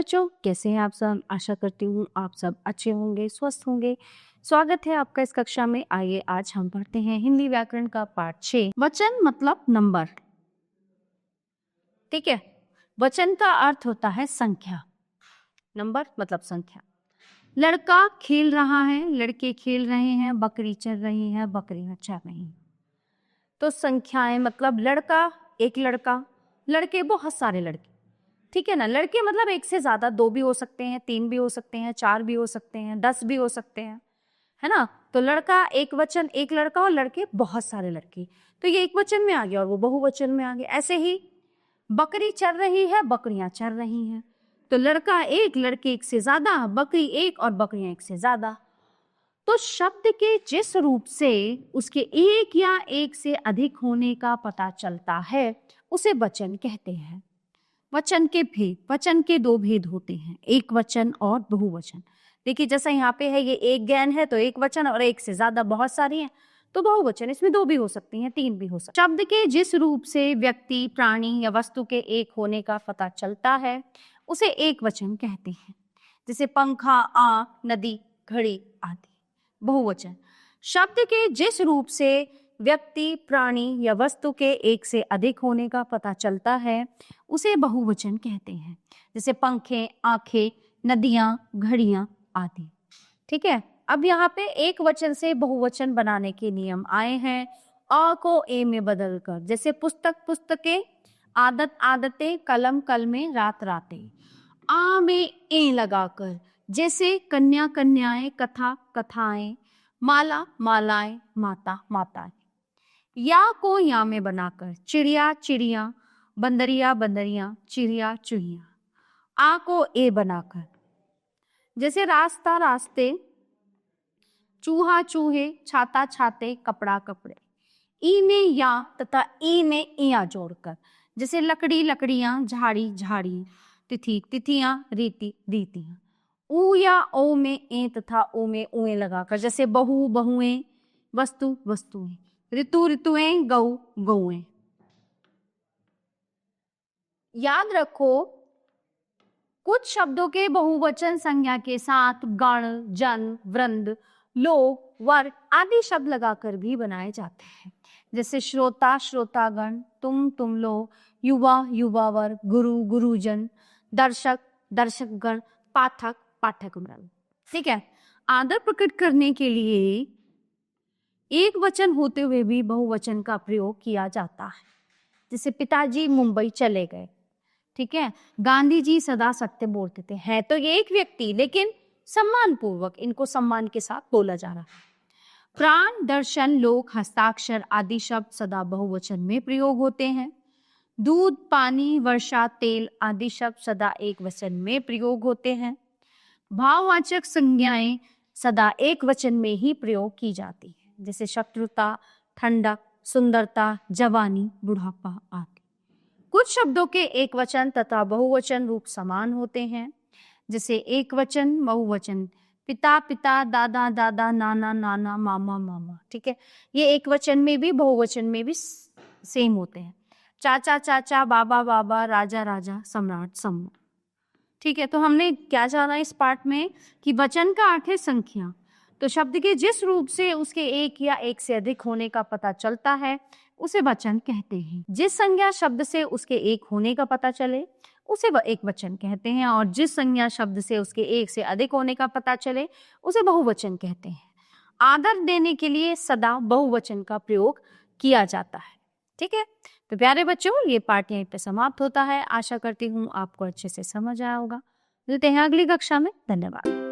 बच्चों, कैसे हैं आप सब? आशा करती हूँ आप सब अच्छे होंगे, स्वस्थ होंगे। स्वागत है आपका इस कक्षा में। आइए आज हम पढ़ते हैं हिंदी व्याकरण का पाठ 6, वचन मतलब नंबर। ठीक है, वचन का अर्थ होता है संख्या, नंबर मतलब संख्या। लड़का खेल रहा है, लड़के खेल रहे हैं, बकरी चर रही है, बकरियां चर रही हैं। तो संख्याएं मतलब लड़का, एक लड़का, लड़के बहुत सारे लड़के। ठीक है ना, लड़के मतलब एक से ज्यादा, 2 भी हो सकते हैं, 3 भी हो सकते हैं, 4 भी हो सकते हैं, 10 भी हो सकते हैं, है ना। तो लड़का एक वचन, एक लड़का, और लड़के बहुत सारे लड़के, तो ये एक वचन में आ गया और वो बहुवचन में आ गया। ऐसे ही बकरी चर रही है, बकरियां चर रही हैं, तो लड़का एक, लड़के एक से ज्यादा, बकरी एक और बकरियां एक से ज्यादा। तो शब्द के जिस रूप से उसके एक या एक से अधिक होने का पता चलता है उसे वचन कहते हैं। वचन के भेद, वचन के 2 भेद होते हैं, एक वचन और बहुवचन। देखिए जैसा यहाँ पे है, ये एक गैन है तो एक वचन, और एक से ज्यादा बहुत सारी हैं तो बहुवचन। इसमें 2 भी हो सकती हैं, 3 भी हो सकती हैं। शब्द के जिस रूप से व्यक्ति, प्राणी या वस्तु के एक होने का पता चलता है उसे एक वचन कहते हैं। जैसे पंखा, आंख, नदी, घड़ी आदि। बहुवचन शब्द के जिस रूप से व्यक्ति, प्राणी या वस्तु के एक से अधिक होने का पता चलता है उसे बहुवचन कहते हैं। जैसे पंखे, आंखें, नदियां, घड़ियां आदि। ठीक है, अब यहाँ पे एक वचन से बहुवचन बनाने के नियम आए हैं। अ को ए में बदलकर, जैसे पुस्तक, पुस्तकें, आदत, आदतें, कलम, कलमें, रात, रातें। आ में ए लगाकर, जैसे कन्या, कन्याएं, कथा, कथाएं, माला, मालाएं, माता, माताएं। या को या में बनाकर, चिड़िया, चिड़िया, बंदरिया, बंदरिया, चिड़िया, चुहिया। आ को ए बनाकर, जैसे रास्ता, रास्ते, चूहा, चूहे, छाता, छाते, कपड़ा, कपड़े। ई में या तथा ई में इया जोड़कर, जैसे लकड़ी, लकड़ियां, झाड़ी, झाड़ी, तिथि, तिथियां, रीति, रीतियां। ऊ या ओ में ए तथा ओ में उए लगाकर, जैसे बहु, बहुएं, वस्तु, वस्तुएं, ऋतु, ऋतुएं, गौ, गौएं। याद रखो, कुछ शब्दों के बहुवचन संज्ञा के साथ गण, जन, वृंद, लोग, वर्ग आदि शब्द लगाकर भी बनाए जाते हैं। जैसे श्रोता, श्रोतागण, तुम लोग, युवा, युवा वर्ग, गुरु, गुरुजन, दर्शक, दर्शकगण, पाठक, पाठक वृंद। ठीक है, आदर प्रकट करने के लिए एक वचन होते हुए भी बहुवचन का प्रयोग किया जाता है। जैसे पिताजी मुंबई चले गए। ठीक है, गांधी जी सदा सत्य बोलते थे। है तो ये एक व्यक्ति, लेकिन सम्मान पूर्वक इनको सम्मान के साथ बोला जा रहा है। प्राण, दर्शन, लोक, हस्ताक्षर आदि शब्द सदा बहुवचन में प्रयोग होते हैं। दूध, पानी, वर्षा, तेल आदि शब्द सदा एक वचन में प्रयोग होते हैं। भाववाचक संज्ञाएं सदा एक वचन में ही प्रयोग की जाती है, जैसे शत्रुता, ठंडक, सुंदरता, जवानी, बुढ़ापा आदि। कुछ शब्दों के एक वचन तथा बहुवचन रूप समान होते हैं, जैसे एक वचन, बहुवचन, पिता, पिता, दादा, दादा, नाना, नाना, मामा, मामा। ठीक है, ये एक वचन में भी बहुवचन में भी सेम होते हैं। चाचा, चाचा, बाबा, बाबा, राजा, राजा, सम्राट, सम्राट। ठीक है, तो हमने क्या जाना इस पाठ में कि वचन का अर्थ है संख्या। तो शब्द के जिस रूप से उसके एक या एक से अधिक होने का पता चलता है उसे वचन कहते हैं। जिस संज्ञा शब्द से उसके एक होने का पता चले उसे एक वचन कहते हैं, और जिस संज्ञा शब्द से उसके एक से अधिक होने का पता चले उसे बहुवचन कहते हैं। आदर देने के लिए सदा बहुवचन का प्रयोग किया जाता है। ठीक है, तो प्यारे बच्चों, ये पाठ यहीं पे समाप्त होता है। आशा करती हूँ आपको अच्छे से समझ आया होगा। मिलते हैं अगली कक्षा में। धन्यवाद।